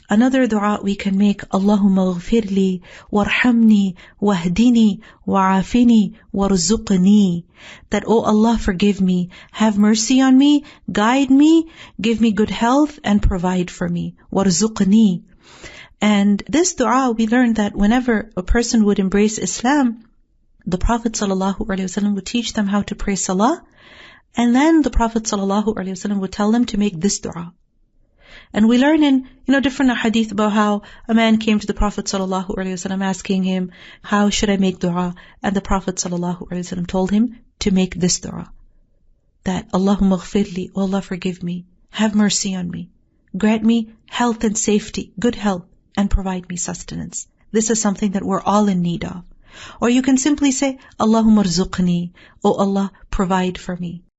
Another dua we can make, allahummaghfirli, warhamni, wahdini, afini, warzuqni. That, oh Allah, forgive me, have mercy on me, guide me, give me good health, and provide for me. Warzuqni. And this dua, we learned that whenever a person would embrace Islam, the Prophet ﷺ would teach them how to pray salah, and then the Prophet ﷺ would tell them to make this dua. And we learn in different hadith about how a man came to the Prophet ﷺ asking him, how should I make dua? And the Prophet ﷺ told him to make this dua. That, allahummaghfirli, oh Allah, forgive me, have mercy on me, grant me health and safety, good health, and provide me sustenance. This is something that we're all in need of. Or you can simply say, allahummaghfirli, oh Allah, provide for me.